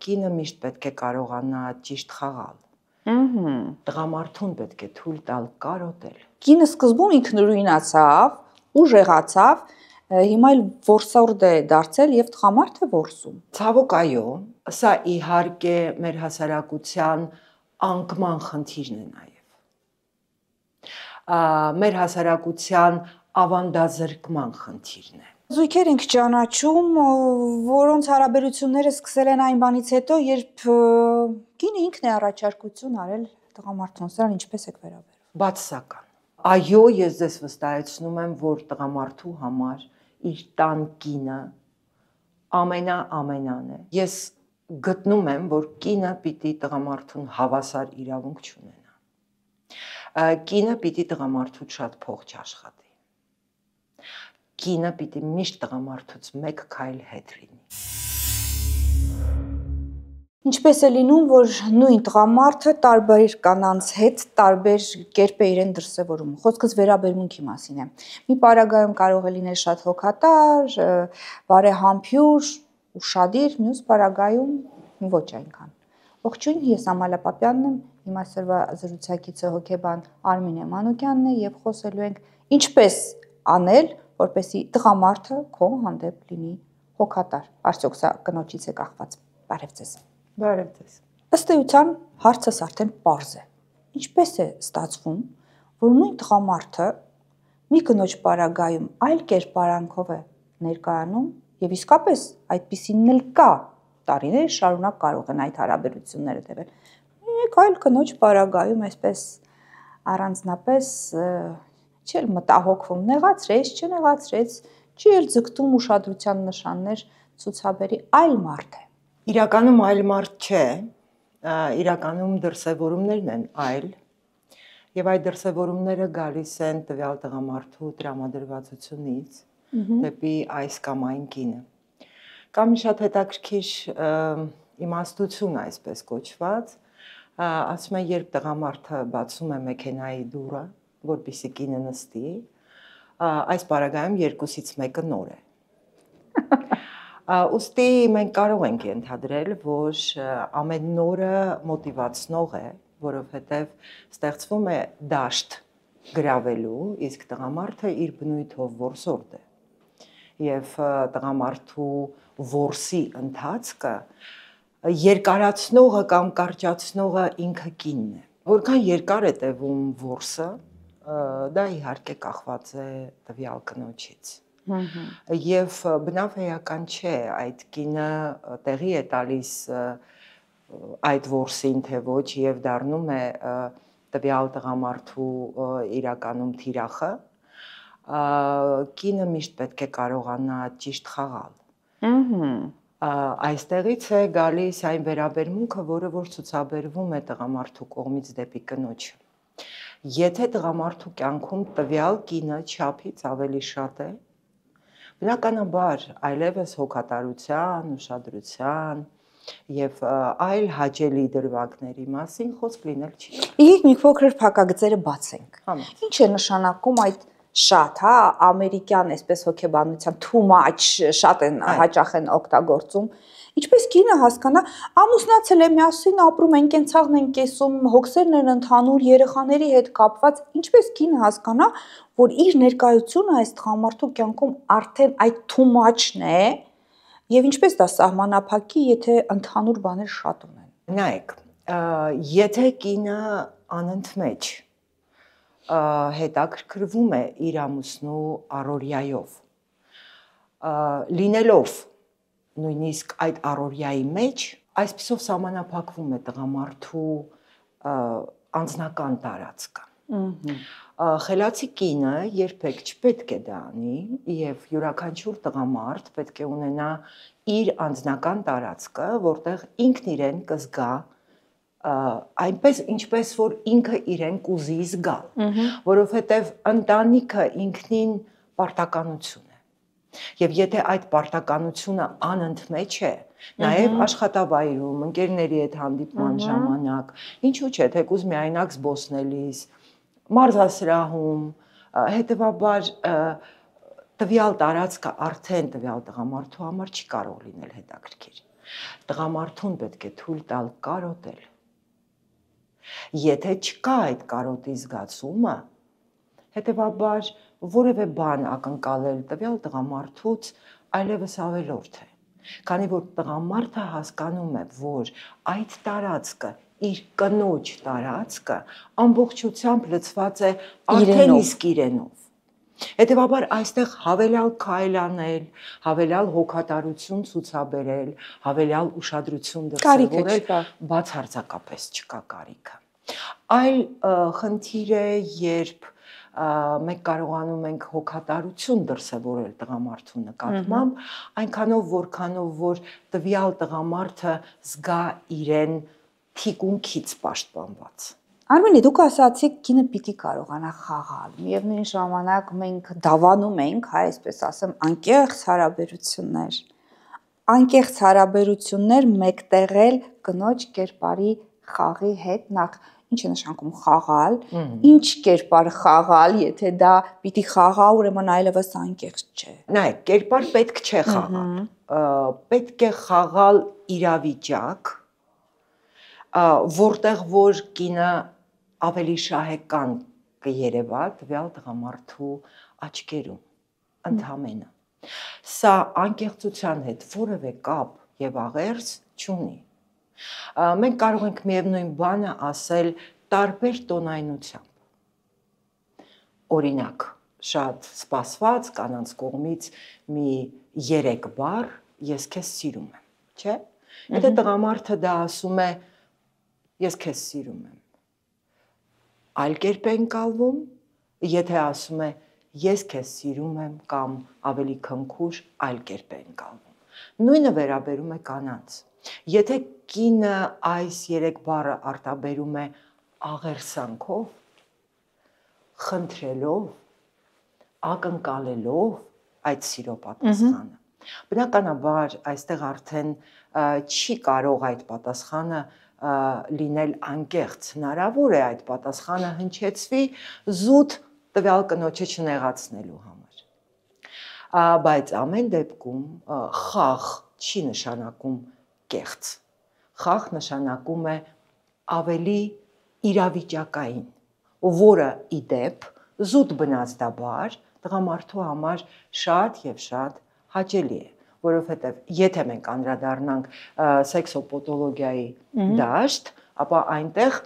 կինը միշտ պետք է կարողանա ճիշտ խաղալ։ Տղամարդուն պետք է թույլ տալ կարոտել։ Կինը սկզբում ինքնուրույնացավ, ուժեղացավ, հիմա էլ որսորդ է դարձել եւ տղամարդը որսում։ Ցավոք այո, սա իհարկե մեր հասարակության անկման խնդիրն է նաեւ։ Մեր հասարակության ավանդազրկման խնդիրն է։ Զույգեր ենք ճանաչում, որոնց հարաբերությունները սկսել են այն բանից հետո, երբ կինը ինքն է առաջարկություն արել տղամարդուն, սրան ինչպես եք վերաբերվում։ Բացասական։ Այո, ես ձեզ վստահեցնում եմ, որ տղամարդու համար իր տան կինը ամենան է։ Ես գտնում եմ, որ կինը պիտի տղամարդուն հավասար իրավունք չունենա։ Կինը պիտի տղամարդուց շատ փող չաշխատի։ Կինը պիտի միշտ տղամարդուց մեկ քայլ հետ լինի։ Ինչպես է լինում, որ նույն տղամարդը տարբեր կանանց հետ տարբեր կերպ է իրեն դրսևորում։ Խոսքս վերաբերմունքի մասին է։ Մի պարագայում կարող է լինել շատ հոգատար, բարեհամբույր, ուշադիր, մյուս պարագայում ոչ այնքան։ Ողջույն, ես Ամալա Պապյանն եմ, իմ այսօրվա զրուցակիցը հոգեբան Արմինե Մանուկյանն է եւ խոսելու ենք ինչպես անել, որպեսզի տղամարդը քո հանդեպ լինի հոգատար։ Արդյոք սա կնոջից է կախված։ Բարև ձեզ։ Բարև ձեզ։ Ըստ էության հարցս արդեն պարզ է։ Ինչպես է ստացվում, որ նույն տղամարդը մի կնոջ պարագայում այլ կերպարանքով է ներկայանում եւ իսկապես այդպիսին էլ կա, տարիներ շարունակ կարող են այդ հարաբերությունները տևել։ Մեկ այլ կնոջ պարագայում այսպես առանձնապես չէ՞ մտահոգվում, նեղացրեց, չնեղացրեց, չի էլ ձգտում ուշադրության նշաններ ցուցաբերի այլ մարդ է։ Իրականում այլ մարդ չէ, իրականում դրսևորումներն են այլ, եւ այդ դրսևորումները գալիս են տվյալ տղամարդու տրամադրվածությունից դեպի այս կամ այն կինը։ Կամ մի շատ հետաքրքիր իմաստություն այսպես կոչված, ասում են, երբ տղամարդը բացում է մեքենայի դուռը, որպեսզի կինը նստի, այս պարագայում երկուսից մեկը նոր է։ Ուստի մենք կարող ենք ենթադրել, որ ամեն նորը մոտիվացնող է, որովհետև ստեղծվում է դաշտ գրավելու, իսկ տղամարդը իր բնույթով որսորդ է։ Եվ տղամարդու որսի ընթացքը երկարացնողը կամ կարճացնողը ինքը կինն է։ Որքան երկար է տևում որսը, դա իհարկե կախված է տվյալ կնոջից։ Եվ բնավ էական չէ, այդ կինը տեղի է տալիս այդ որսին, թե ոչ, եւ դառնում է տվյալ տղամարդու իրականում թիրախը, կինը միշտ պետք է կարողանա ճիշտ խաղալ։ Այստեղից է գալիս այն վերաբերմունքը, որը որ ցուցաբերվում է տղամարդու կողմից դեպի կնոջը։ Եթե տղամարդու կյանքում տվյալ կինը չափից ավելի շատ է, բնականաբար այլևս հոգատարության, ուշադրության եւ այլ հաճելի դրվագների մասին խոսք լինել չի։ Եկեք մի փոքր փակագծերը բացենք։ Ինչ է նշանակում այդ շատ, հա, ամերիկյան այսպես հոգեբանության too much շատ են հաճախ են օգտագործում։ Ինչպես կինը հասկանա, ամուսնացել է, միասին ապրում են, կենցաղն են կեսում, հոգսերն են ընդհանուր, երեխաների հետ կապված, ինչպես կինը հասկանա, որ իր ներկայությունը այս տղամարդու կյանքում արդեն այդ too much-ն է, եւ ինչպես դա սահմանափակի, եթե ընդհանուր բաներ շատ ունեն։ Նայեք, եթե կինը անընդմեջ հետաքրքրվում է իր ամուսնու առօրյայով, լինելով նույնիսկ այդ առօրյայի մեջ, այսպիսով սահմանափակվում է տղամարդու անձնական տարածքը։ Խելացի կինը երբեք չպետք է դա անի, եւ յուրաքանչյուր տղամարդ պետք է ունենա իր անձնական տարածքը, որտեղ ինքն իրեն կզգա այնպես ինչպես որ ինքը իրեն կուզի զգալ, որովհետև ընտանիքը ինքնին պարտականություն է։ Եվ եթե այդ պարտականությունը անընդմեջ է, նաև աշխատավայրում, ընկերների հետ հանդիպման ժամանակ, ինչու՞ չէ, թեկուզ միայնակ զբոսնելիս, մարզասրահում, հետևաբար տվյալ տարածքը արդեն տվյալ տղամարդու համար չի կարող լինել հետաքրքիր։ Տղամարդուն պետք է թույլ տալ կարոտել։ Եթե չկա այդ կարոտի զգացումը, հետևաբար որևէ բան ակնկալել տվյալ տղամարդուց այլևս ավելորդ է։ Քանի որ տղամարդը հասկանում է, որ այդ տարածքը իր կնոջ տարածքը ամբողջությամբ լցված է արդեն իսկ իրենով։ Հետևաբար այստեղ հավելյալ քայլ անել, հավելյալ հոգատարություն ցուցաբերել, հավելյալ ուշադրություն դրսևորել բացարձակապես չկա կարիքը։ Այլ խնդիր է, երբ մենք կարողանում ենք հոգատարություն դրսևորել տղամարդու նկատմամբ, այնքանով որքանով որ տվյալ տղամարդը զգա իրեն թիկունքից պաշտպանված։ Արմենի, դուք ասացիք կինը պիտի կարողանա խաղալ։ Միևնույն ժամանակ մենք դավանում ենք, այսպես ասեմ, անկեղծ հարաբերություններ։ Անկեղծ հարաբերություններ մեկտեղել կնոջ կերպարի խաղի հետ, նախ ինչ է նշանակում խաղալ, ինչ կերպար խաղալ, եթե դա պիտի խաղա, ուրեմն այլևս անկեղծ չէ։ Նայեք, կերպար պետք չէ խաղալ։ Պետք է խաղալ իրավիճակ, որտեղ որ կինը ավելի շահեկան կերևա տվյալ տղամարդու աչքերում, ընդհանրապես։ Սա անկեղծության հետ որևէ կապ եւ աղերս չունի։ Մենք կարող ենք միևնույն բանը ասել տարբեր տոնայնությամբ։ Օրինակ, շատ սպասված կանանց կողմից մի 3 բառ ես քեզ սիրում եմ, չէ՞։ Եթե տղամարդը դա ասում է ես քեզ սիրում եմ, այլ կերպ է ընկալվում, եթե ասում է ես քեզ սիրում եմ կամ ավելի քնքուշ այլ կերպ է ընկալվում։ Նույնը վերաբերում է կանանց։ Եթե կինը այս 3 բառը արտաբերում է աղերսանքով, խնդրելով, ակնկալելով այդ սիրո պատասխանը, բնականաբար այստեղ արդեն չի կարող այդ պատասխանը լինել անկեղծ, հնարավոր է այդ պատասխանը հնչեցվի զուտ տվյալ կնոջը չնեղացնելու համար։ Բայց ամեն դեպքում խաղ չի նշանակում կեղծ։ Խաղ նշանակում է ավելի իրավիճակային, որը ի դեպ զուտ բնազդաբար տղամարդու համար շատ եւ շատ հաճելի է, որովհետեւ եթե մենք անդրադառնանք սեքսոպաթոլոգիայի դաշտ, ապա այնտեղ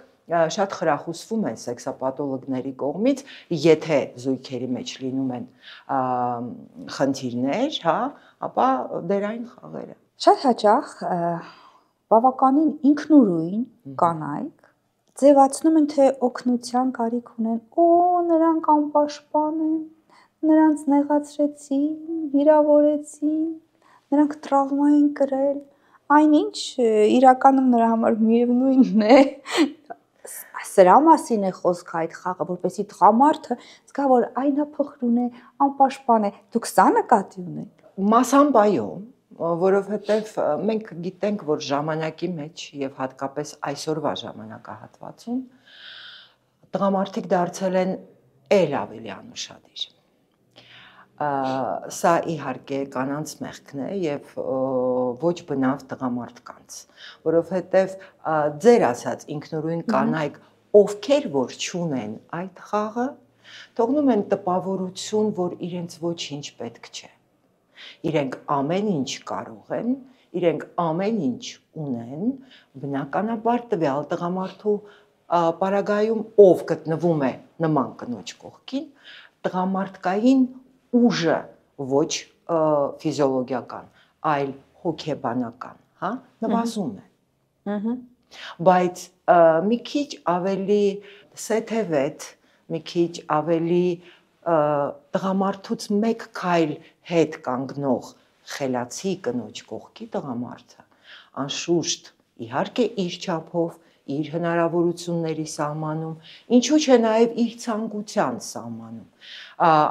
շատ խրախուսվում են սեքսապաթոլոգների կողմից, եթե զույգերի մեջ լինում են խնդիրներ, հա, ապա դերային խաղերը։ Շատ հաճախ բավականին ինքնուրույն կանայք ձևացնում են, թե օգնության կարիք ունեն, նրանք անպաշտպան են, նրանց նեղացրեցին, վիրավորեցին, նրանք տրավմա են կրել, այնինչ իրականում նրա համար միևնույնն է, սրա մասին է խոսքը այդ խաղը, որպեսզի տղամարդը զգա, որ այնափխրուն է, անպաշտպան է, դուք սա նկատի ունեք։ Մասամբ այո, որովհետև մենք գիտենք, որ ժամանակի մեջ եւ հատկապես այսօրվա ժամանակահատվածում տղամարդիկ դարձել են ել ավելի անուշադիր։ Սա իհարկե կանանց մեղքն է եւ ոչ բնավ տղամարդկանց, որովհետեւ ձեր ասած ինքնուրույն կանայք, ովքեր որ չունեն այդ խաղը, թողնում են տպավորություն, որ իրենց ոչինչ պետք չէ։ Իրենք ամեն ինչ կարող են, իրենք ամեն ինչ ունեն, բնականաբար տվյալ տղամարդու պարագայում ով գտնվում է նման կնոջ կողքին, տղամարդկային ուժը ոչ ֆիզիոլոգիական, այլ հոգեբանական, հա, նվազում է։ Բայց մի քիչ ավելի սեթևետ, մի քիչ ավելի տղամարդուց մեկ քայլ հետ կանգնող խելացի կնոջ կողքի տղամարդը անշուշտ իհարկե իր չափով, իր հնարավորությունների սահմանում, ինչու՞ չէ նաև իր ցանկության սահմանում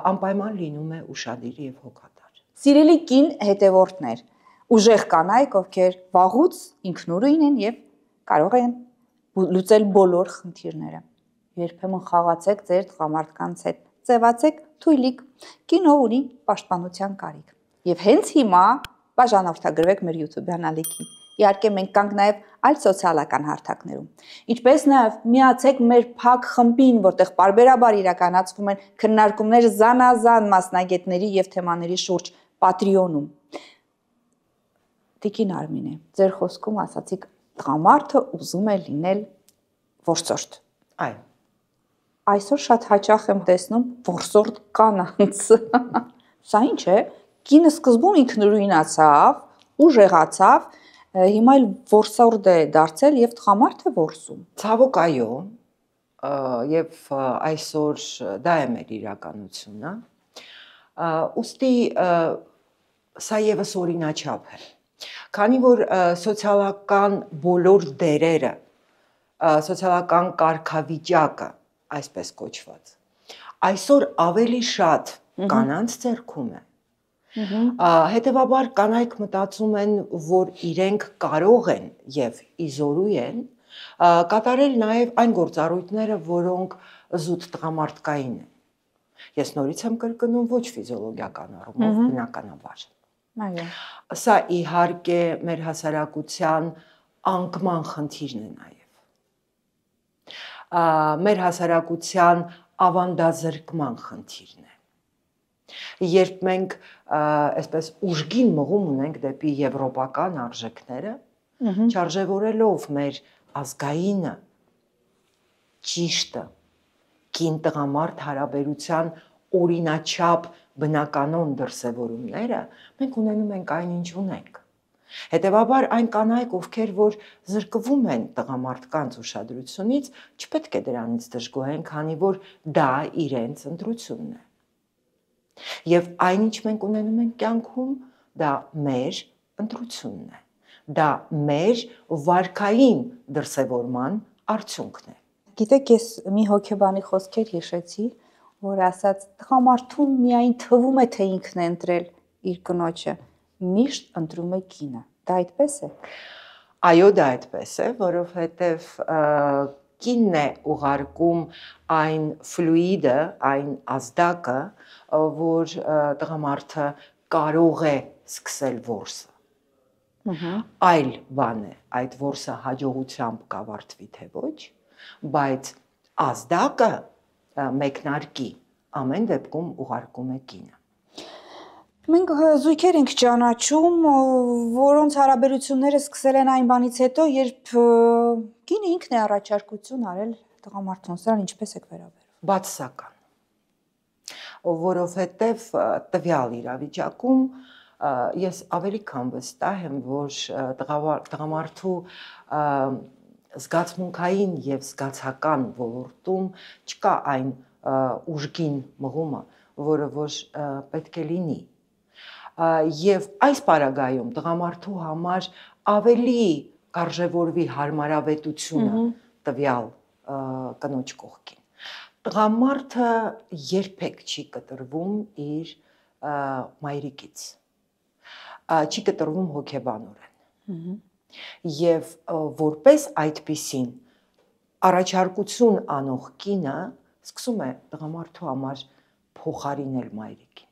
անպայման լինում է ուշադիր եւ հոգատար։ Սիրելի կին հետևորդներ, ուժեղ կանայք, ովքեր վաղուց ինքնուրույն են եւ կարող են լուծել բոլոր խնդիրները։ Երբեմն խաղացեք ձեր տղամարդկանց հետ, ձևացեք թույլիկ, կինո ունի պաշտպանության կարիք։ Եվ հենց հիմա բաժանորդագրվեք մեր YouTube-յան ալիքին։ Իհարկե մենք կանք նաև այլ սոցիալական հարթակներում։ Ինչպես նաև միացեք մեր փակ խմբին, որտեղ պարբերաբար իրականացվում են քննարկումներ զանազան մասնագետների եւ թեմաների շուրջ Patreon-ում։ Տիկին Արմինե, ձեր խոսքում ասացիք տղամարդը ուզում է լինել որսորդ։ Այո։ Այսօր շատ հաճախ եմ տեսնում որսորդ կանանց։ Սա ինչ է։ Կինը սկզբում ինքնուրույնացավ, ուժեղացավ, հիմա էլ որսորդ է դարձել եւ տղամարդը որսում։ Ցավոք այո, եւ այսօր դա է մեր իրականությունը։ Ուստի սա եւս օրինաչափ է։ Քանի որ սոցիալական բոլոր դերերը, սոցիալական կարգավիճակը, այսպես կոչված, այսօր ավելի շատ կանանց ձեռքում է։ Հետևաբար կանայք մտածում են, որ իրենք կարող են եւ իզորու են կատարել նաեւ այն գործառույթները, որոնք զուտ տղամարդկային են։ Ես նորից եմ կրկնում, ոչ ֆիզիոլոգիական առումով, բնականաբար։ Այո։ Սա իհարկե մեր հասարակության անկման խնդիրն է նաեւ։ Մեր հասարակության ավանդազրկման խնդիրն է։ Երբ մենք այսպես ուժգին մղում ունենք դեպի եվրոպական արժեքները, չարժևորելով մեր ազգայինը, ճիշտը, կին-տղամարդ հարաբերության օրինաչափ բնականոն դրսևորումները, մենք ունենում ենք այնինչ ունենք։ Հետևաբար այն կանայք, ովքեր որ զրկվում են տղամարդկանց ուշադրությունից, չպետք է դրանից դժգոհեն, քանի որ դա իրենց ընտրությունն է։ Եվ այնինչ մենք ունենում ենք կյանքում, դա մեր ընտրությունն է։ Դա մեր վարքային դրսևորման արդյունքն է։ Գիտեք, ես մի հոգեբանի խոսքեր հիշեցի, որ ասաց տղամարդուն միայն թվում է, թե ինքն է ընտրել իր կնոջը, միշտ ընտրում է կինը։ Դա այդպես է։ Այո, դա այդպես է, որովհետև կինն է ուղարկում այն ֆլուիդը, այն ազդակը, որ տղամարդը կարող է սկսել որսը։ Այլ բան է, այդ որսը հաջողությամբ կավարտվի թե ոչ, բայց ազդակը մեկնարկի ամեն դեպքում ուղարկում է կինը։ Մենք զույգեր ենք ճանաչում, որոնց հարաբերությունները սկսել են այն բանից հետո, երբ կինը ինքն է առաջարկություն արել տղամարդուն, սրան ինչպես եք վերաբերվում։ Բացասական։ Որովհետև տվյալ իրավիճակում ես ավելի քան վստահ եմ, որ տղամարդու զգացմունքային եւ զգացական ոլորտում չկա այն ուժգին մղումը, որը որ պետք է լինի։ Եվ այս պարագայում տղամարդու համար ավելի կարժևորվի հարմարավետությունը տվյալ կնոջ կողքին։ Տղամարդը երբեք չի կտրվում իր մայրիկից, չի կտրվում հոգեբանորեն։ Եվ որպես այդպիսին առաջարկություն անող կինը սկսում է տղամարդու համար փոխարինել մայրիկին։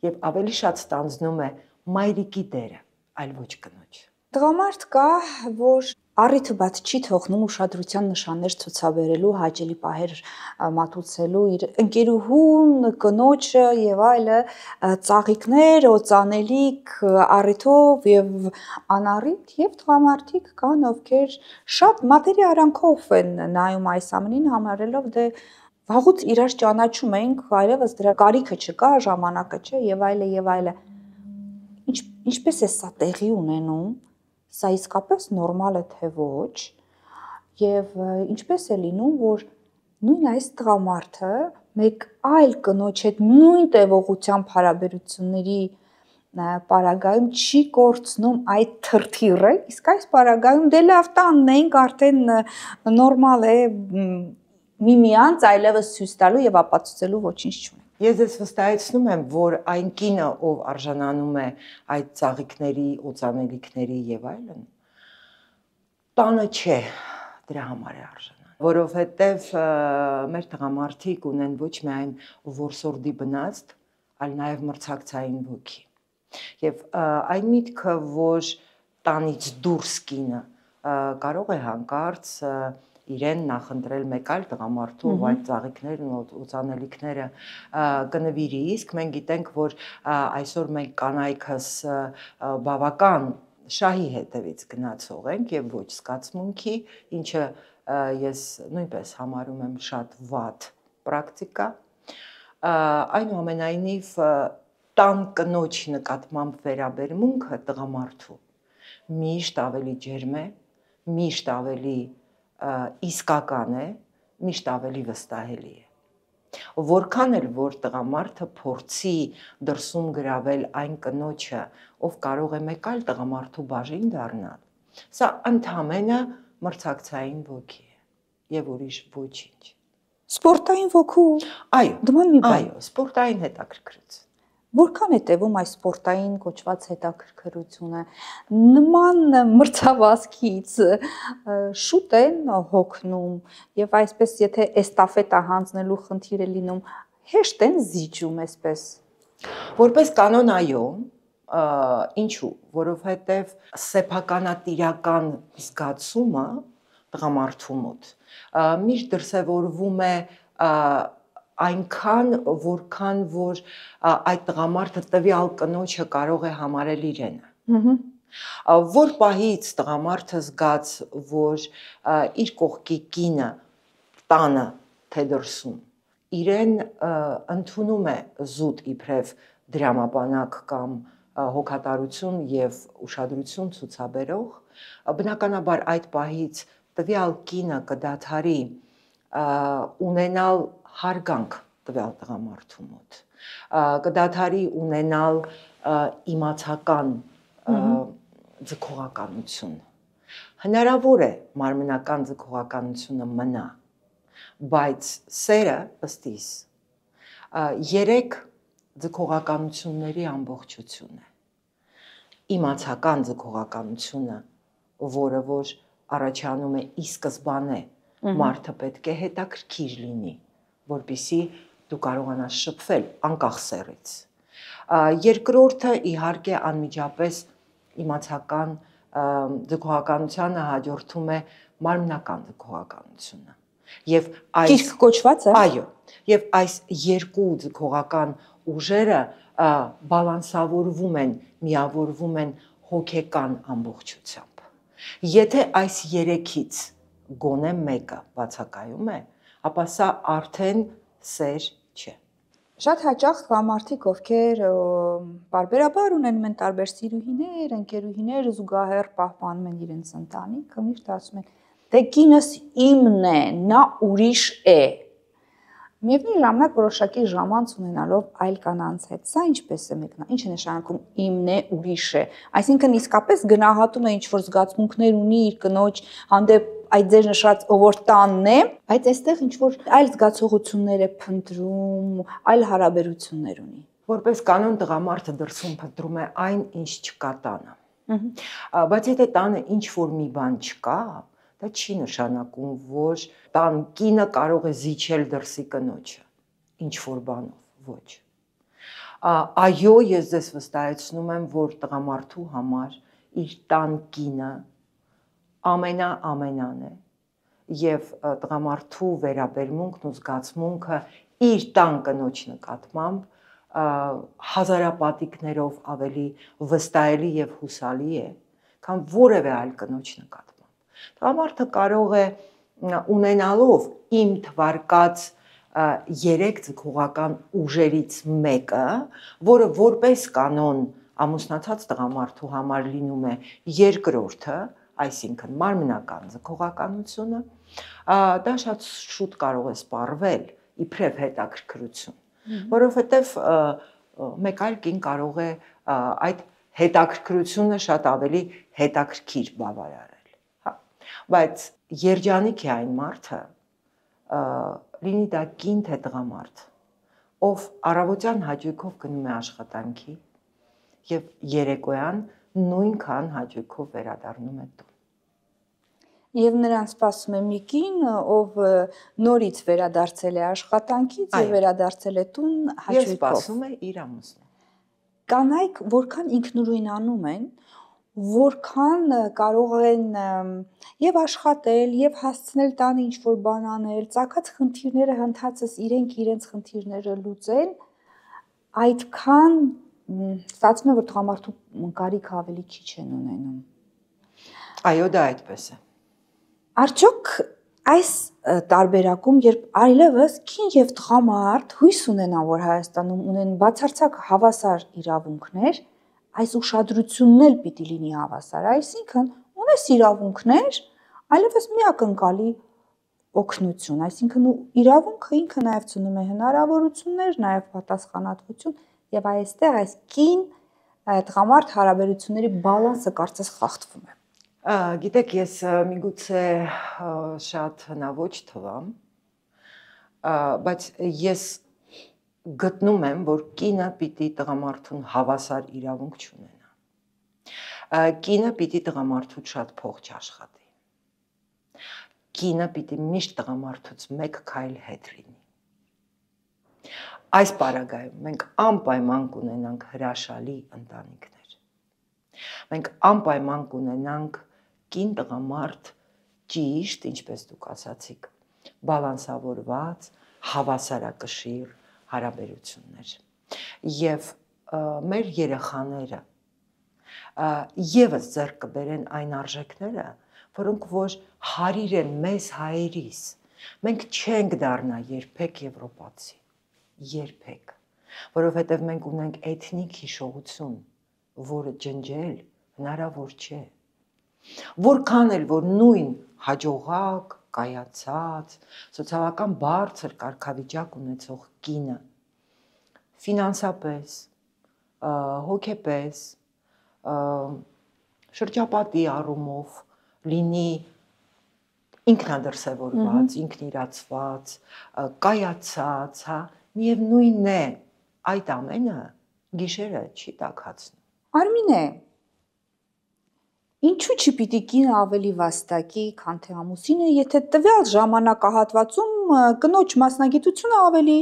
Եվ ավելի շատ ստանձնում է մայրիկի դերը, այլ ոչ կնոջ։ Տղամարդ կա, որ առիթը բաց չի թողնում ուշադրության նշաններ ցուցաբերելու, հաճելի պահեր մատուցելու իր ընկերուհուն, կնոջը եւ այլը, ծաղիկներ, օծանելիք առիթով եւ անառիթ, եւ տղամարդիկ կան, ովքեր շատ մատերի արանքով են նայում այս ամենին, համարելով դե վաղուց իրար ճանաչում ենք, այլևս դրա կարիքը չկա, ժամանակը չէ եւ այլը եւ այլը։ Ինչպես է սա տեղի ունենում, սա իսկապես նորմալ է թե ոչ, եւ ինչպես է լինում, որ նույն այս տղամարդը մեկ այլ կնոջ հետ նույն տևողությամբ հարաբերությունների պարագայում չի կորցնում այդ թրթիռը, իսկ այս պարագայում դե լավ տանն ենք, արդեն նորմալ է միմյանց այլևս ցույց տալու եւ ապացուցելու ոչինչ չունեն։ Ես ձեզ վստահեցնում եմ, որ այն կինը, ով արժանանում է այդ ծաղիկների, օծանելիքների եւ այլն, տանը չէ դրա համար է արժանանում, որովհետեւ մեր տղամարդիկ ունեն ոչ միայն որսորդի բնածք, այլ նաեւ մրցակցային ոգի։ Եվ այն միտքը, որ տանից դուրս կինը կարող է հանկարծ իրեն նախընտրել մեկ այլ տղամարդու այդ ծաղիկներն ու ցանելիքները կնվիրի, իսկ մենք գիտենք, որ այսօր մենք կանայքս բավական շահի հետևից գնացող ենք եւ ոչ զգացմունքի, ինչը ես նույնպես համարում եմ շատ վատ պրակտիկա, այնուամենայնիվ տան կնոջ նկատմամբ վերաբերմունքը տղամարդու միշտ ավելի ջերմ է, միշտ ավելի իսկական է, միշտ ավելի վստահելի է։ Որքան էլ որ տղամարդը փորձի դրսում գրավել այն կնոջը, ով կարող է մեկ այլ տղամարդու բաժին դառնալ, սա ընդհանրապես մրցակցային ոգի է եւ ուրիշ ոչինչ։ Սպորտային ոգու։ Այո, դման մի բան։ այո, սպորտային հետաքրքրություն։ Որքան է տևում այս սպորտային կոչված հետաքրքրությունը։ Նման մրցավազքից շուտ են հոգնում եւ այսպես եթե էստաֆետա հանձնելու խնդիր է լինում, հեշտ են զիջում այսպես։ Որպես կանոն այո, ինչու, որովհետեւ սեփականատիրական զգացումը տղամարդու մոտ միշտ դրսևորվում է այնքան, որքան որ այդ տղամարդը տվյալ կնոջը կարող է համարել իրենը։ Որ պահից տղամարդը զգաց, որ իր կողքի կինը տանը թե դրսում իրեն ընդունում է զուտ իբրև դրամաբանակ կամ հոգատարություն եւ ուշադրություն ցուցաբերող, բնականաբար այդ պահից տվյալ կինը կդադարի ունենալ հարգանք տվյալ տղամարդու մոտ, կդադարի ունենալ իմացական ձգողականություն։ Հնարավոր է մարմնական ձգողականությունը մնա, բայց սերը ըստ իս երեք ձգողականությունների ամբողջություն է։ Իմացական ձգողականությունը, որը որ առաջանում է ի սկզբանե, մարդը պետք է հետաքրքիր լինի, որպեսզի դու կարողանաս շփվել անկախ սեռից։ Երկրորդը իհարկե անմիջապես իմացական ձգողականությանը հաջորդում է մարմնական ձգողականությունը։ Եվ այս Կիրք կոչված է։ Այո, եւ այս երկու ձգողական ուժերը բալանսավորվում են, միավորվում են հոգեկան ամբողջությամբ։ Եթե այս երեքից գոնե մեկը բացակայում է, ապա սա արդեն սեր չէ։ Շատ հաճախ կա մարդիկ, ովքեր բարբերաբար ունենում են տարբեր սիրուհիներ, ընկերուհիներ, զուգահեռ պահպանում են իրենց ընտանիքը, միշտ ասում են. «Դե կինս իմն է, նա ուրիշ է»։ Միևնույն ժամանակ որոշակի ժամանց ունենալով այլ կանանց հետ, սա ինչպես է մեկնա, ինչ է նշանակում իմն է, ուրիշ է։ Այսինքն իսկապես գնահատում է ինչ-որ զգացմունքներ ունի իր կնոջ հանդեպ, այդ ձեր նշած ով որ տանն է, բայց այստեղ ինչ-որ այլ զգացողություններ է փնտրում, այլ հարաբերություններ ունի։ Որպես կանոն տղամարդը դրսում փնտրում է այն, ինչ չկա տանը։ Բայց եթե տանը ինչ-որ մի բան չկա, դա չի նշանակում, որ տան կինը կարող է զիջել դրսի կնոջը, ինչ-որ բանով, ոչ։ Այո, ես ձեզ վստահեցնում եմ, որ տղամարդու համար իր տան կինը ամենան է եւ տղամարդու վերաբերմունքն ու զգացմունքը իր տան կնոջ նկատմամբ հազարապատիկներով ավելի վստահելի եւ հուսալի է, քան որևէ այլ կնոջ նկատմամբ։ Տղամարդը կարող է ունենալով իմ թվարկած 3 ձգողական ուժերից մեկը, որը որպես կանոն ամուսնացած տղամարդու համար լինում է երկրորդը, այսինքն մարմնական ձգողականությունը, դա շատ շուտ կարող է սպառվել իբրև հետաքրքրություն, որովհետև մեկ այլ կին կարող է այդ հետաքրքրությունը շատ ավելի հետաքրքիր բավարարել, հա, բայց երջանիկ է այն մարդը, լինի դա կին թե տղամարդ, ով առավոտյան հաճույքով գնում է աշխատանքի եւ երեկոյան նույնքան հաճույքով վերադառնում է տուն։ Եվ նրան սպասում է մի կին, ով նորից վերադարձել է աշխատանքից եւ վերադարձել է տուն հաճույքով։ Եվ սպասում է իր ամուսնուն։ Կանայք որքան ինքնուրույնանում են, որքան կարող են եւ աշխատել, եւ հասցնել տան ինչ-որ բան անել, ցակած խնդիրները հնդածս իրենց խնդիրները լուծեն, այդքան ստացվում է, որ տղամարդու կարիք ավելի քիչ են ունենում։ Այո, դա այդպես է։ Արդյոք այս տարբերակում, երբ այլևս կին եւ տղամարդ հույս ունենան, որ Հայաստանում ունեն բացարձակ հավասար իրավունքներ, այս ուշադրությունն էլ պիտի լինի հավասար, այսինքն ունես իրավունքներ, այլևս մի ակնկալի օգնություն, այսինքն իրավունքը ինքը նաև ծնում է հնարավորություններ, նաև պատասխանատվություն եւ այստեղ այս կին տղամարդ հարաբերությունների բալանսը կարծես խախտվում է։ Գիտեք, ես միգուցե շատ հնաոճ թվամ, բայց ես գտնում եմ, որ կինը պիտի տղամարդուն հավասար իրավունք չունենա։ Կինը պիտի տղամարդուց շատ փող չաշխատի։ Կինը պիտի միշտ տղամարդուց մեկ քայլ հետ լինի։ Այս պարագայում մենք անպայման կունենանք հրաշալի ընտանիքներ։ Մենք անպայման կունենանք կին տղամարդ ճիշտ, ինչպես դուք ասացիք, բալանսավորված, հավասարակշիռ հարաբերություններ։ Եվ մեր երեխաները եւս ձեռք կբերեն այն արժեքները, որոնք որ հարիր են մեզ հայերիս։ Մենք չենք դառնա երբեք եվրոպացի, երբեք, որովհետև մենք ունենք էթնիկ հիշողություն, որը ջնջել հնարավոր չէ։ Որքան էլ որ նույն հաջողակ, կայացած, սոցիալական բարձր կարգավիճակ ունեցող կինը ֆինանսապես, հոգեպես, շրջապատի առումով լինի ինքնադրսևորված, ինքնիրացված, կայացած, հա, միևնույնն է, այդ ամենը գիշերը չի տաքացնում։ Արմինե, ինչու չպիտի կինը ավելի վաստակի, քան թե ամուսինը, եթե տվյալ ժամանակահատվածում կնոջ մասնագիտությունը ավելի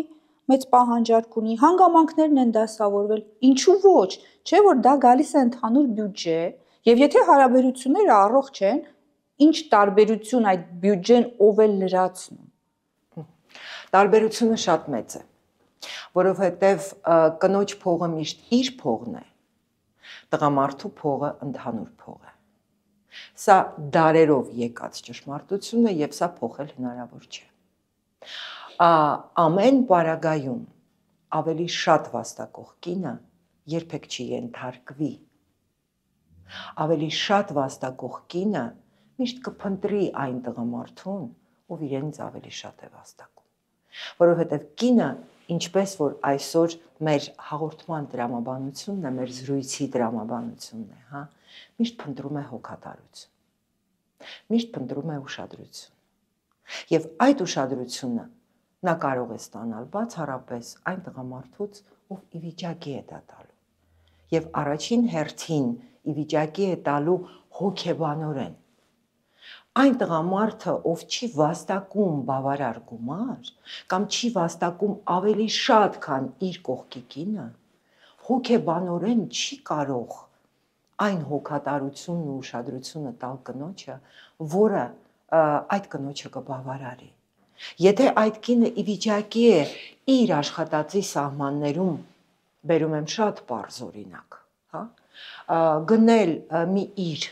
մեծ պահանջարկ ունի, հանգամանքներն են դասավորվել, ինչու ոչ, չէ՞ որ դա գալիս է ընդհանուր բյուջե, եւ եթե հարաբերությունները առողջ են, ինչ տարբերություն այդ բյուջեն ով է լրացնում։ Տարբերությունը շատ մեծ է, որովհետև կնոջ փողը միշտ իր փողն է, տղամարդու փողը ընդհանուր փող է։ Սա դարերով եկած ճշմարտություն է եւ սա փոխել հնարավոր չէ։ Ամեն պարագայում ավելի շատ վաստակող կինը երբեք չի ենթարկվի։ Ավելի շատ վաստակող կինը միշտ կփնտրի այն տղամարդուն, ով իրենից ավելի շատ է վաստակում։ Որովհետև կինը, ինչպես որ այսօր մեր հաղորդման տրամաբանությունն է, մեր զրույցի տրամաբանությունն է, հա, միշտ փնտրում է հոգատարություն։ Միշտ փնտրում է ուշադրություն։ Եվ այդ ուշադրությունը նա կարող է ստանալ բացառապես այն տղամարդուց, ով ի վիճակի է դա տալու։ Եվ առաջին հերթին ի վիճակի է տալու հոգեբանորեն։ Այն տղամարդը, ով չի վաստակում բավարար գումար, կամ չի վաստակում ավելի շատ, քան իր կողքի կինը, հոգեբանորեն չի կարող այն հոգատարությունն ու ուշադրությունը տալ կնոջը, որը այդ կնոջը կբավարարի։ Եթե այդ կինը ի վիճակի է իր աշխատածի սահմաններում, բերում եմ շատ պարզ օրինակ, հա, գնել մի իր,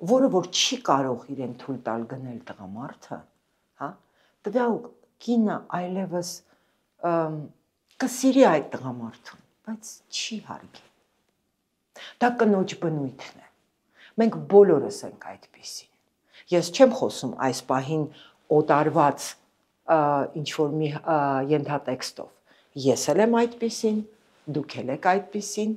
որը որ չի կարող իրեն թույլ տալ գնել տղամարդը, հա, տվյալ կինը այլևս կսիրի այդ տղամարդուն, բայց չի հարգի։ Դա կնոջ բնույթն է։ Մենք բոլորս ենք այդպիսին։ Ես չեմ խոսում այս պահին օտարված ինչ-որ մի ենթատեքստով։ Ես էլ եմ այդպիսին, դուք էլ եք այդպիսին,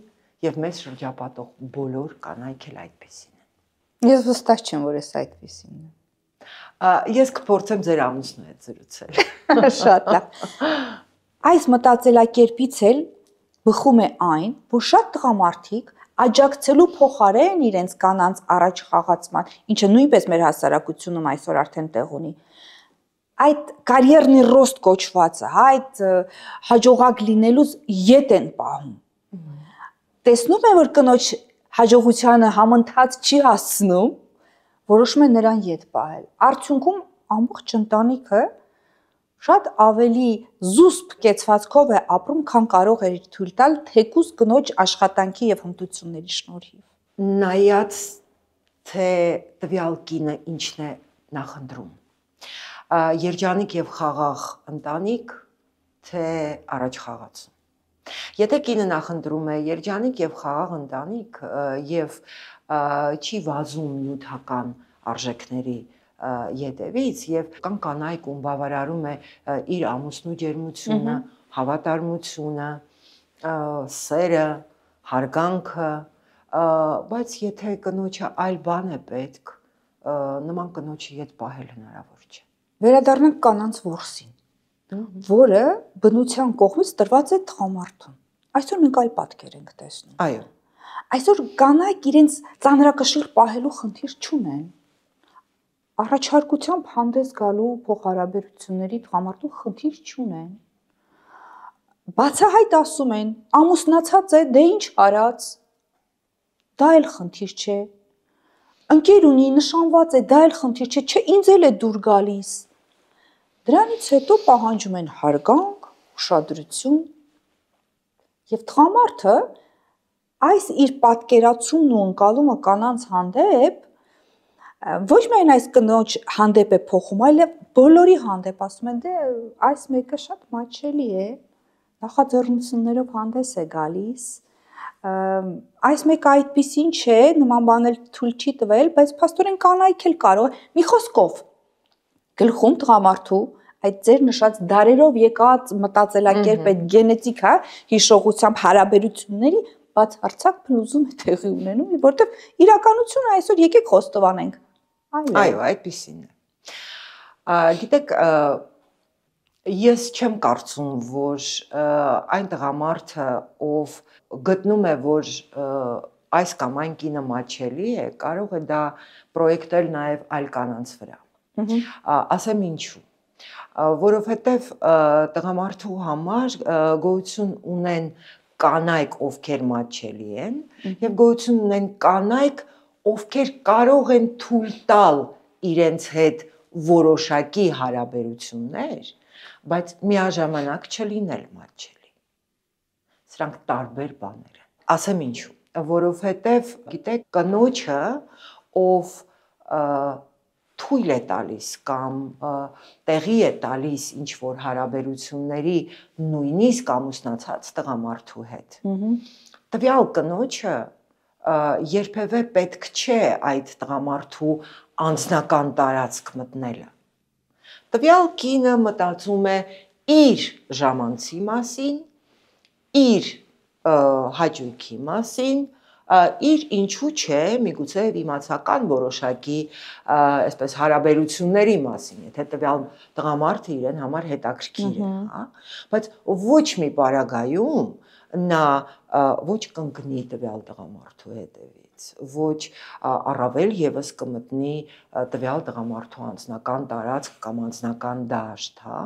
եւ մեզ շրջապատող բոլոր կանայք էլ այդպիսին են։ Ես վստահ չեմ, որ ես այդպիսին եմ։ Ես կփորձեմ ձեր ամուսնու հետ զրուցել։ Շատ լավ։ Այս մտածելակերպից էլ բխում է այն, որ շատ տղամարդիկ աջակցելու փոխարեն իրենց կանանց առաջ խաղացման, ինչը նույնպես մեր հասարակությունում այսօր արդեն տեղ ունի, այդ կարիերնի ռոստ կոչվածը, հա, այդ հաջողակ լինելուց ետ են պահում։ Տեսնում են, որ կնոջ հաջողությանը համընթաց չի հասցնում, որոշում է նրան ետ պահել։ Արդյունքում ամբողջ ընտանիքը շատ ավելի զուսպ կեցվածքով է ապրում, քան կարող էր թույլ տալ թեկուզ կնոջ աշխատանքի եւ հմտությունների շնորհիվ։ Նայած թե տվյալ կինը ինչն է նախընտրում։ Երջանիկ եւ խաղաղ ընտանիք, թե առաջ խաղացում։ Եթե կինը նախընտրում է երջանիկ եւ խաղաղ ընտանիք եւ չի վազում նյութական արժեքների ետևից եւ կան կանայք, ում բավարարում է իր ամուսնու ջերմությունը, հավատարմությունը, սերը, հարգանքը, բայց եթե կնոջը այլ բան է պետք, նման կնոջը ետ պահել հնարավոր չէ։ Վերադառնանք կանանց ворսին, որը բնության կողմից տրված է տղամարդուն։ Այսօր մենք այլ պատկեր ենք տեսնում։ Այո։ Այսօր կանայք իրենց ծանրակշիռ պահելու խնդիր չունեն։ Առաջարկությամբ հանդես գալու փոխհարաբերությունների տղամարդու խնդիր չունեն։ Բացահայտ ասում են, ամուսնացած է, դե ինչ արած։ Դա էլ խնդիր չէ։ Ընկեր ունի, նշանված է, դա էլ խնդիր չէ, չէ, ինձ էլ է դուր գալիս։ Դրանից հետո պահանջում են հարգանք, ուշադրություն, եւ տղամարդը այս իր պատկերացումն ու ընկալումը կանանց հանդեպ ոչ միայն այս կնոջ հանդեպ է փոխում, այլև բոլորի հանդեպ ասում են, դե այս մեկը շատ մաչելի է, նախաձեռնություններով հանդես է գալիս, այս մեկը այդպիսին չէ, նման բան էլ թույլ չի տվել, բայց փաստորեն կանայք էլ կարող է, մի խոսքով, գլխում տղամարդու այդ ձեր նշած դարերով եկած մտածելակերպ այդ գենետիկա հիշողությամբ հարաբերությունների բացարձակ փլուզում է տեղի ունենում, որտեղ իրականությունը այսօր եկեք խոստովանենք։ Այո, այդպիսին է։ Գիտեք, ես չեմ կարծում, որ այն տղամարդը, ով գտնում է, որ այս կամ այն կինը մաչելի է, կարող է դա պրոյեկտել նաև այլ կանանց վրա։ Ասեմ ինչու։ Որովհետև տղամարդու համար գոյություն ունեն կանայք, ովքեր մաչելի են, եւ գոյություն ունեն կանայք, ովքեր կարող են թույլ տալ իրենց հետ որոշակի հարաբերություններ, բայց միաժամանակ չլինել մաչելի։ Սրանք տարբեր բաներ են։ Ասեմ ինչու, որովհետև գիտեք, կնոջը, ով թույլ է տալիս կամ տեղի է տալիս ինչ որ հարաբերությունների նույնիսկ ամուսնացած տղամարդու հետ։ Տվյալ կնոջը երբևէ պետք չէ այդ տղամարդու անձնական տարածք մտնելը։ Տվյալ կինը մտածում է իր ժամանցի մասին, իր հաճույքի մասին, իր ինչու չէ, միգուցե իմացական որոշակի այսպես հարաբերությունների մասին, եթե տվյալ տղամարդը իրեն համար հետաքրքիր է, հա, բայց ոչ մի պարագայում նա ոչ կընկնի տվյալ տղամարդու հետևից, ոչ առավել եւս կմտնի տվյալ տղամարդու անձնական տարածք կամ անձնական դաշտ, հա,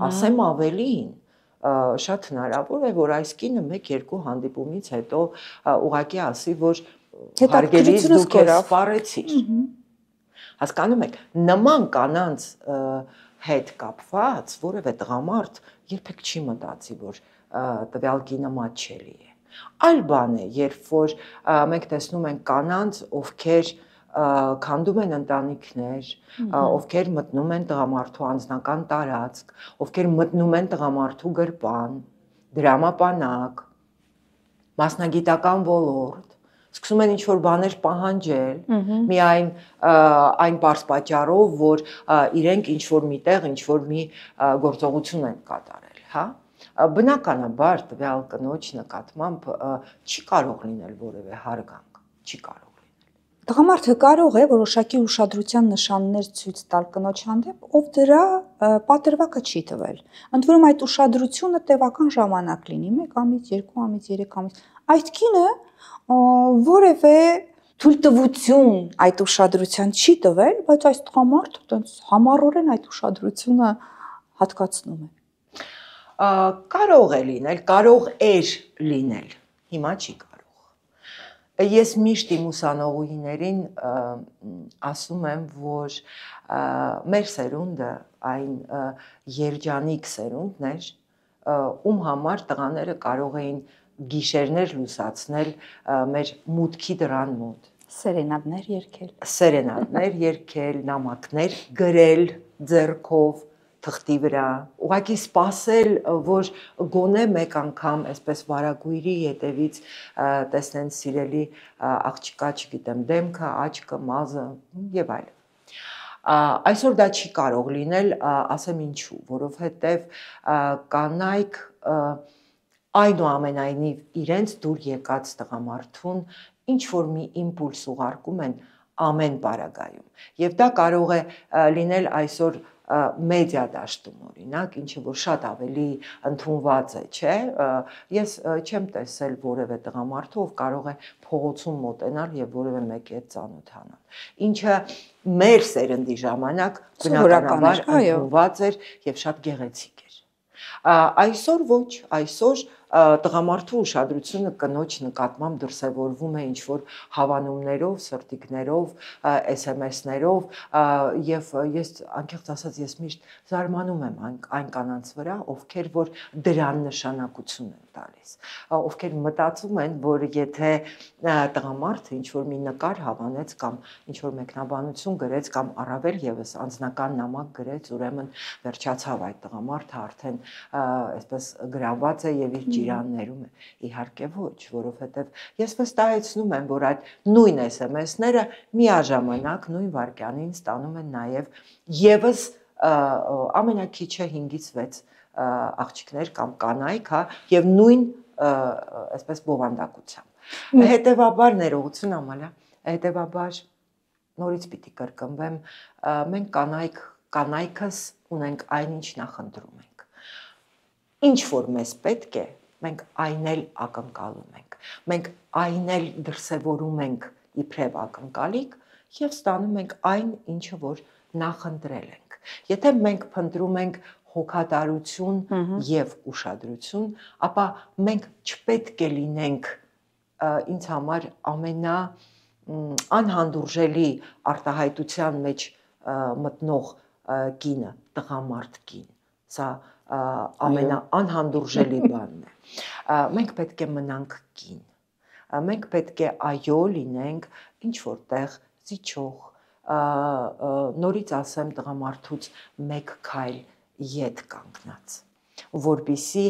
ասեմ ավելին, շատ հնարավոր է, որ այս կինը 1-2 հանդիպումից հետո ուղղակի ասի, որ հարգելիս դուք ես սպառեցիր։ Հասկանում եք, նման կանանց հետ կապված որևէ տղամարդ երբեք չի մտածի, որ տվյալ կինը մաչելի է։ Այլ բան է, երբ որ մենք տեսնում ենք կանանց, ովքեր քանդում են ընտանիքներ, ովքեր մտնում են տղամարդու անձնական տարածք, ովքեր մտնում են տղամարդու գրպան, դրամապանակ, մասնագիտական ոլորտ, սկսում են ինչ-որ բաներ պահանջել, միայն այն պարզ պատճառով, որ իրենք ինչ-որ միտեղ, ինչ-որ մի գործողություն են կատարել, հա։ Բնականաբար տվյալ կնոջ նկատմամբ չի կարող լինել որևէ հարգանք, չի կարող լինել։ Տղամարդը կարող է որոշակի ուշադրության նշաններ ցույց տալ կնոջ հանդեպ, ով դրա պատրվակը չի տվել։ Ընդ որում այդ ուշադրությունը տևական ժամանակ լինի, 1 ամիս, 2 ամիս, 3 ամիս։ Այդ կինը որևէ թույլտվություն այդ ուշադրության չի տվել, բայց այս տղամարդը տենց համառորեն այդ ուշադրությունը հատկացնում է։ Կարող է լինել, կարող էր լինել, հիմա չի կարող։ Ես միշտ իմ ուսանողուհիներին ասում եմ, որ մեր սերունդը այն երջանիկ սերունդն էր, ում համար տղաները կարող էին գիշերներ լուսացնել մեր մուտքի դրան մոտ։ Սերենադներ երգել, նամակներ գրել ձեռքով թղթի վրա, ուղղակի սпасել, որ գոնե մեկ անգամ այսպես վարագույրի ետևից տեսնեն սիրելի աղջկա, չգիտեմ, դեմքը, աչքը, մազը եւ այլն։ Այսօր դա չի կարող լինել, ասեմ ինչու, որովհետեւ կանայք այնուամենայնիվ իրենց դուր եկած տղամարդուն ինչ որ մի իմպուլս ուղարկում են ամեն պարագայում։ Եվ դա կարող է լինել այսօր մեդիա դաշտում օրինակ, ինչը որ շատ ավելի ընդունված է, չէ՞։ Ես չեմ տեսել որևէ տղամարդու, ով կարող է փողոցում մոտենալ եւ որևէ մեկի հետ ծանոթանալ։ Ինչը մեր սերնդի ժամանակ բնականաբար ընդունված էր եւ շատ գեղեցիկ էր։ Այսօր ոչ, այսօր տղամարդու ուշադրությունը կնոջ նկատմամբ դրսևորվում է ինչ որ հավանումներով, սրտիկներով, SMS-ներով եւ ես անկեղծ ասած ես միշտ զարմանում եմ այն կանանց վրա, ովքեր որ դրան նշանակություն են տալիս, ովքեր մտածում են, որ եթե տղամարդը ինչ որ մի նկար հավանեց կամ ինչ որ մեկնաբանություն գրեց կամ առավել եւս անձնական նամակ գրեց, ուրեմն վերջացավ այդ տղամարդը արդեն այսպես գրաված է եւ իր ջիրաններում է։ Իհարկե ոչ, որովհետեւ ես վստահեցնում եմ, որ այդ նույն SMS-ները միաժամանակ նույն վայրկյանին ստանում են նաեւ եւս ամենակիչը 5-ից 6 աղջիկներ կամ կանայք, հա, եւ նույն այսպես բովանդակությամբ։ Հետևաբար ներողություն Ամալիա, հետևաբար նորից պիտի կրկնվեմ, մենք կանայքս ունենք այնինչ նախընտրում ենք։ Ինչ որ մեզ պետք է, մենք այն էլ ակնկալում ենք։ Մենք այն էլ դրսևորում ենք իբրև ակնկալիք եւ ստանում ենք այն, ինչը որ նախընտրել ենք։ Եթե մենք փնտրում ենք հոգատարություն եւ ուշադրություն, ապա մենք չպետք է լինենք ինձ համար անհանդուրժելի արտահայտության մեջ մտնող կինը, տղամարդ կին։ Սա ամենաանհանդուրժելի բանն է։ Մենք պետք է մնանք կին։ Մենք պետք է այո լինենք ինչ որտեղ զիջող, նորից ասեմ տղամարդուց մեկ քայլ ետ կանգնած, որպեսզի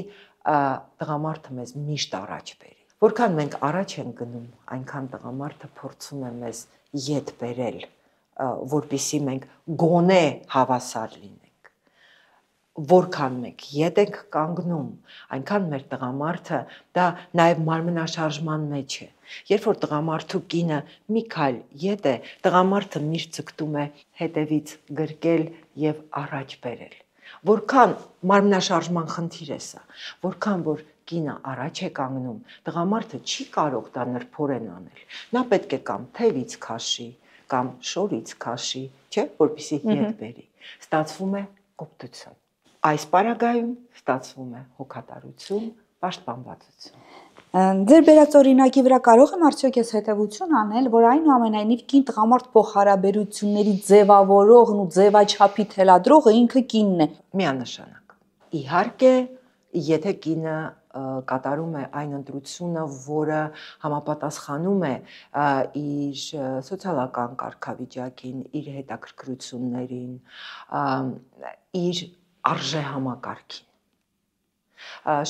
տղամարդը մեզ միշտ առաջ բերի։ Որքան մենք առաջ ենք գնում, այնքան տղամարդը փորձում է մեզ ետ բերել, որպեսզի մենք գոնե հավասար լինենք։ Որքան մենք ետ ենք կանգնում, այնքան մեր տղամարդը դա նաև մարմնաշարժման մեջ է։ Երբ որ տղամարդու կինը մի քայլ ետ է, տղամարդը միշտ ձգտում է հետևից գրկել եւ առաջ բերել։ Որքան մարմնաշարժման խնդիր է սա, որքան որ կինը առաջ է կանգնում, տղամարդը չի կարող դա նրբորեն անել։ Նա պետք է կամ թևից քաշի, կամ շորից քաշի, չէ՞, որպեսզի ետ բերի։ Ստացվում է կոպտություն։ Այս պարագայում ստացվում է հոգատարություն, պաշտպանվածություն։ Ձեր բերած օրինակի վրա կարող եմ արդյոք ես հետևություն անել, որ այնուամենայնիվ կին տղամարդ փոխհարաբերությունների ձևավորողն ու ձևաչափի թելադրողը ինքը կինն է։ Միանշանակ։ Իհարկե, եթե կինը կատարում է այն ընտրությունը, որը համապատասխանում է իր սոցիալական կարգավիճակին, իր հետաքրքրություններին, իր արժեհամակարգին։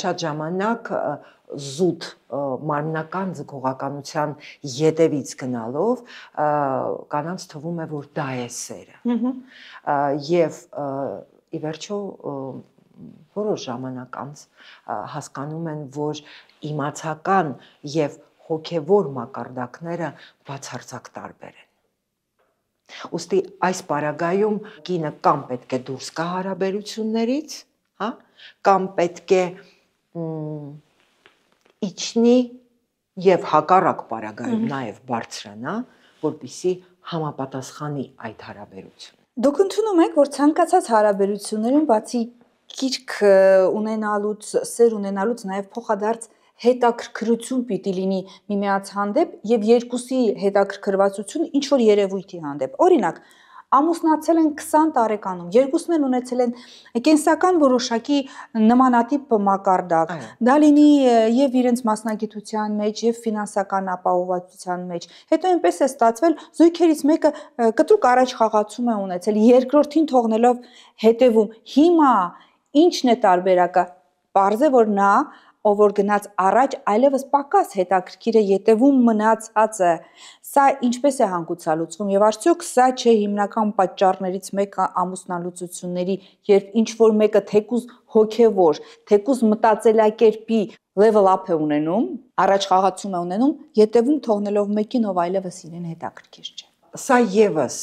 Շատ ժամանակ զուտ մարմնական ձգողականության ետևից գնալով կանանց թվում է, որ դա է սերը։ Եվ ի վերջո որոշ ժամանակ անց հասկանում են, որ իմացական եւ հոգեվոր մակարդակները բացարձակ տարբեր են։ Ուստի այս պարագայում կինը կամ պետք է դուրս գա հարաբերություններից, հա, կամ պետք է իջնի եւ հակառակ պարագայում նաեւ բարձրանա, որպեսզի համապատասխանի այդ հարաբերությունը։ Դուք ընդունում եք, որ ցանկացած հարաբերություններում բացի գիրք ունենալուց, սեր ունենալուց նաեւ փոխադարձ հետաքրքրություն պիտի լինի միմյանց հանդեպ եւ երկուսի հետաքրքրվածություն ինչ որ երևույթի հանդեպ։ Օրինակ, ամուսնացել են 20 տարեկանում, երկուսն են ունեցել են կենսական որոշակի նմանատիպ մակարդակ։ Դա լինի եւ իրենց մասնագիտության մեջ, եւ ֆինանսական ապահովվածության մեջ։ Հետո այնպես է ստացվել, զույգերից մեկը կտրուկ առաջ խաղացում է ունեցել, երկրորդին թողնելով հետևում։ Հիմա ինչն է տարբերակը։ Պարզ է, որ նա, ով որ գնաց առաջ, այլևս պակաս հետաքրքիր է ետևում մնացածը։ Սա ինչպես է հանգուցալուծվում եւ արդյոք սա չէ հիմնական պատճառներից մեկը ամուսնալուծությունների, երբ ինչ որ մեկը թեկուզ հոգեվոր, թեկուզ մտածելակերպի level up է ունենում, առաջ խաղացում է ունենում, ետևում թողնելով մեկին, ով այլևս իրեն հետաքրքիր չէ։ Սա եւս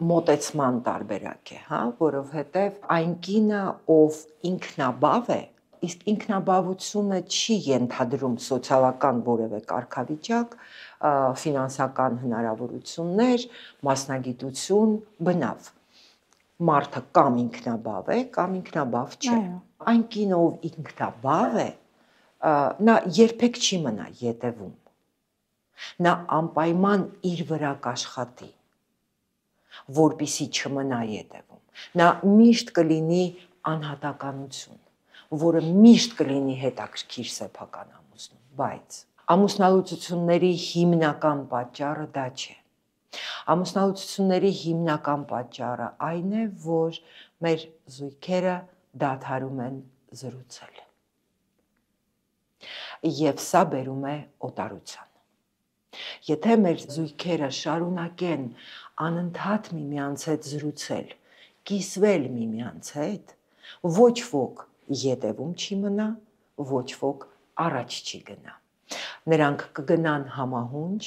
մոտեցման տարբերակ է, հա, որովհետեւ այն կինը, ով ինքնաբավ է, իսկ ինքնաբավությունը չի ենթադրում սոցիալական որևէ կարգավիճակ, ֆինանսական հնարավորություններ, մասնագիտություն, բնավ։ Մարդը կամ ինքնաբավ է, կամ ինքնաբավ չէ։ Այն կինը, ով ինքնաբավ է, նա երբեք չի մնա ետևում։ Նա անպայման իր վրա կաշխատի, որպեսզի չմնա ետևում։ Նա միշտ կլինի անհատականություն, որը միշտ կլինի հետաքրքիր սեփական ամուսնում, բայց ամուսնալուծությունների հիմնական պատճառը դա չէ։ Ամուսնալուծությունների հիմնական պատճառը այն է, որ մեր զույգերը դադարում են զրուցել։ Եվ սա բերում է օտարության։ Եթե մեր զույգերը շարունակեն անընդհատ միմյանց հետ զրուցել, կիսվել միմյանց հետ, ոչ ոք ետևում չի մնա, ոչ ոք առաջ չի գնա։ Նրանք կգնան համահունչ,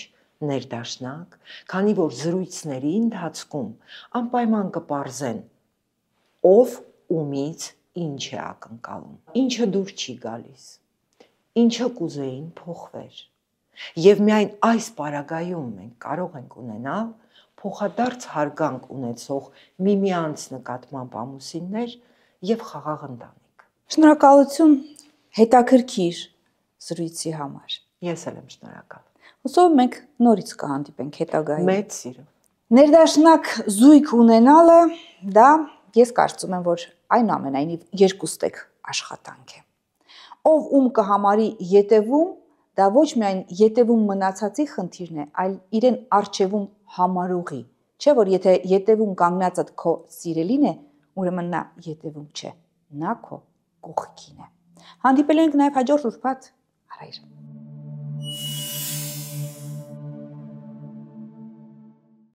ներդաշնակ, քանի որ զրույցների ընթացքում անպայման կպարզեն, ով ումից ինչ է ակնկալում, ինչը դուր չի գալիս, ինչը կուզեին փոխվեր։ Եվ միայն այս պարագայում մենք կարող ենք ունենալ փոխադարձ հարգանք ունեցող միմյանց նկատմամբ ամուսիններ եւ խաղաղ ընտանիք։ Շնորհակալություն հետաքրքիր զրույցի համար։ Ես էլ եմ շնորհակալ։ Հուսով մենք նորից կհանդիպենք հետագայում։ Մեծ սիրով։ Ներդաշնակ զույգ ունենալը դա ես կարծում եմ, որ այնուամենայնիվ երկուստեք աշխատանք է։ Ով ում կհամարի ետևում, դա ոչ միայն ետևում մնացածի խնդիրն է, այլ իրեն արժևում համարողի։ Չէ՞ որ եթե ետևում կանգնածը քո սիրելին է, ուրեմն նա ետևում չէ, նա քո կողքին է։ Հանդիպել ենք նաև հաջորդ ուրբաթ։ Առայր։